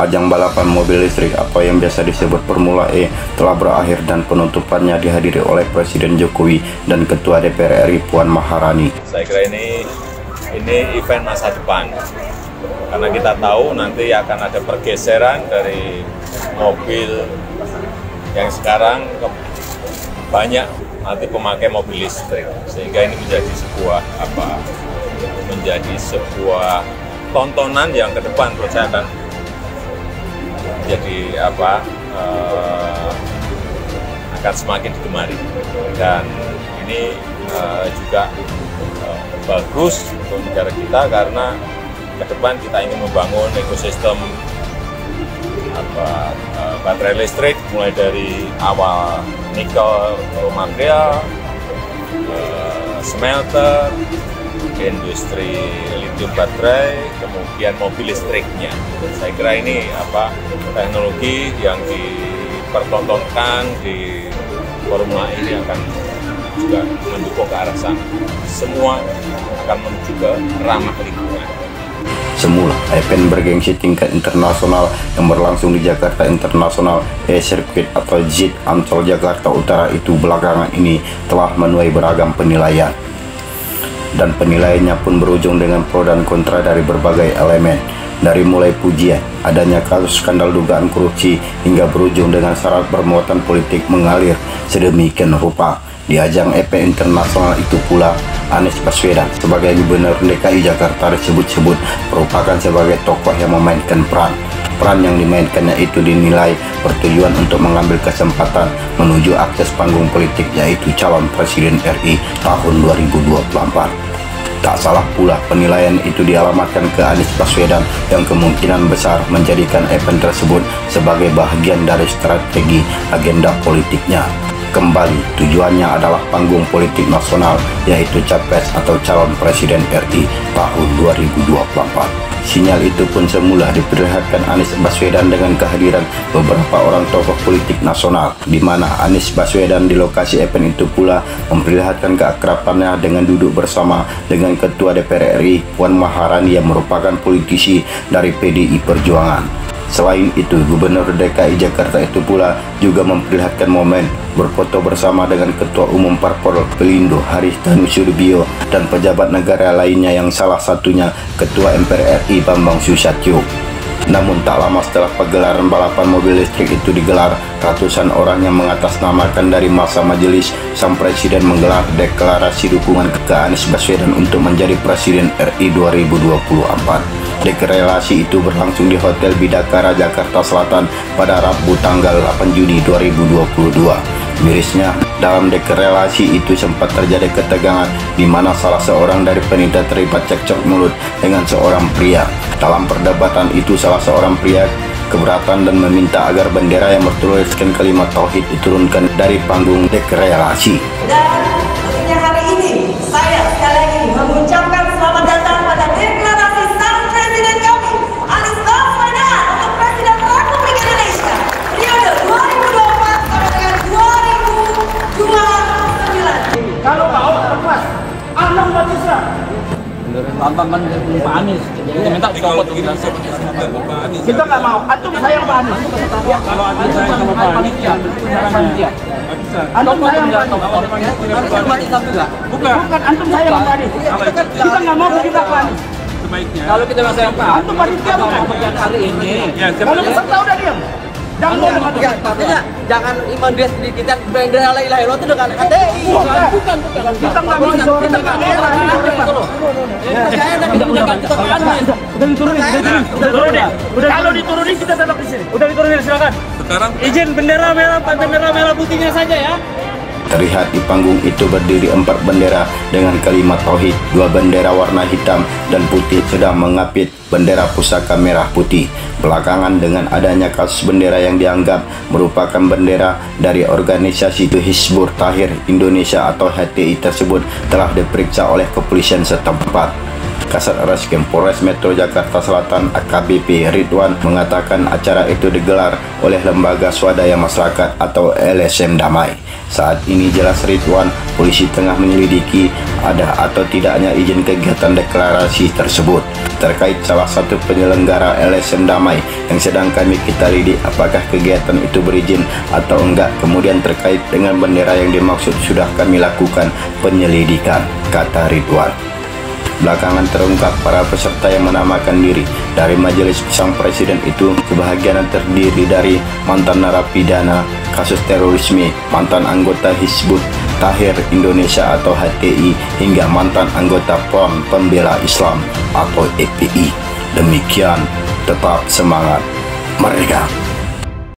Ajang balapan mobil listrik atau yang biasa disebut Formula E telah berakhir dan penutupannya dihadiri oleh Presiden Jokowi dan Ketua DPR RI Puan Maharani. Saya kira ini event masa depan, karena kita tahu nanti akan ada pergeseran dari mobil yang sekarang banyak nanti pemakai mobil listrik, sehingga ini menjadi sebuah tontonan yang ke depan menurut saya akan jadi akan semakin digemari, dan ini juga bagus untuk negara kita karena ke depan kita ingin membangun ekosistem baterai listrik mulai dari awal nikel, raw material, smelter, industri lithium baterai, kemudian mobil listriknya. Saya kira ini teknologi yang dipertontonkan di Formula ini akan juga mendukung ke arah sana. Semua akan menuju ke ramah lingkungan. Semula, event bergengsi tingkat internasional yang berlangsung di Jakarta International Air Circuit atau JIT Ancol Jakarta Utara itu belakangan ini telah menuai beragam penilaian. Dan penilaiannya pun berujung dengan pro dan kontra dari berbagai elemen, dari mulai pujian adanya kasus skandal dugaan korupsi hingga berujung dengan syarat bermuatan politik mengalir sedemikian rupa. Di ajang event internasional itu pula, Anies Baswedan sebagai Gubernur DKI Jakarta disebut-sebut merupakan sebagai tokoh yang memainkan peran yang dimainkannya itu dinilai bertujuan untuk mengambil kesempatan menuju akses panggung politik, yaitu calon Presiden RI tahun 2024. Tak salah pula penilaian itu dialamatkan ke Anies Baswedan yang kemungkinan besar menjadikan event tersebut sebagai bahagian dari strategi agenda politiknya. Kembali, tujuannya adalah panggung politik nasional, yaitu Capres atau calon Presiden RI tahun 2024. Sinyal itu pun semula diperlihatkan Anies Baswedan dengan kehadiran beberapa orang tokoh politik nasional, di mana Anies Baswedan di lokasi event itu pula memperlihatkan keakrabannya dengan duduk bersama dengan Ketua DPR RI Puan Maharani yang merupakan politisi dari PDI Perjuangan. Selain itu, Gubernur DKI Jakarta itu pula juga memperlihatkan momen berfoto bersama dengan Ketua Umum Parpol Pelindo Haritanu Sudibyo dan pejabat negara lainnya yang salah satunya Ketua MPR RI Bambang Susatyo. Namun tak lama setelah pegelaran balapan mobil listrik itu digelar, ratusan orang yang mengatasnamakan dari masa majelis sang presiden menggelar deklarasi dukungan ke Anies Baswedan untuk menjadi Presiden RI 2024. Deklarasi itu berlangsung di Hotel Bidakara, Jakarta Selatan pada Rabu tanggal 8 Juni 2022. Mirisnya, dalam deklarasi itu sempat terjadi ketegangan di mana salah seorang dari panitia terlibat cekcok mulut dengan seorang pria. Dalam perdebatan itu, salah seorang pria keberatan dan meminta agar bendera yang bertuliskan kalimat tauhid diturunkan dari panggung deklarasi. Dan tentunya hari ini saya sekali lagi mengucapkan selamat datang pada deklarasi sang presiden kami, Anies Baswedan, untuk Presiden Republik Indonesia periode 2024 sampai dengan 2029. Kalau mau lepas, Anang Batista. Lambang kan Pak Anies, jadi minta dicopot. Kita nggak mau. Antum sayang Pak Anies. Kalau antum sayang sama Pak Anies, antum sayang Pak Anies. Bukan antum sayang Pak Anies. Kita nggak mau kita Pak Anies. Sebaiknya. Kalau kita nggak sayang Pak Anies, antum panitia bukan kali ini. Kalau peserta udah diam. Jangan iman dia sedikit dan bendera la ilaha illallah itu dengan HTI. Bukan. Kita nggak mau disuruh kita nggak mau. Kalau diturunin kita tetap di sini. Udah diturunin silakan. Sekarang izin bendera merah, pantai merah putihnya saja ya. Terlihat di panggung itu berdiri 4 bendera dengan kalimat tauhid, 2 bendera warna hitam dan putih sedang mengapit bendera pusaka merah putih. Belakangan dengan adanya kasus bendera yang dianggap merupakan bendera dari organisasi Hizbut Tahrir Indonesia atau HTI tersebut telah diperiksa oleh kepolisian setempat. Kasat Reskrim Polres Metro Jakarta Selatan AKBP Ridwan mengatakan acara itu digelar oleh Lembaga Swadaya Masyarakat atau LSM Damai. Saat ini jelas Ridwan, polisi tengah menyelidiki ada atau tidaknya izin kegiatan deklarasi tersebut. Terkait salah satu penyelenggara LSM Damai yang sedang kami kita lidik apakah kegiatan itu berizin atau enggak. Kemudian terkait dengan bendera yang dimaksud sudah kami lakukan penyelidikan, kata Ridwan. Belakangan terungkap para peserta yang menamakan diri dari Majelis Sang Presiden itu kebahagiaan terdiri dari mantan narapidana kasus terorisme, mantan anggota Hizbut Tahrir Indonesia atau HTI, hingga mantan anggota Front Pembela Islam atau FPI. Demikian, tetap semangat, merdeka!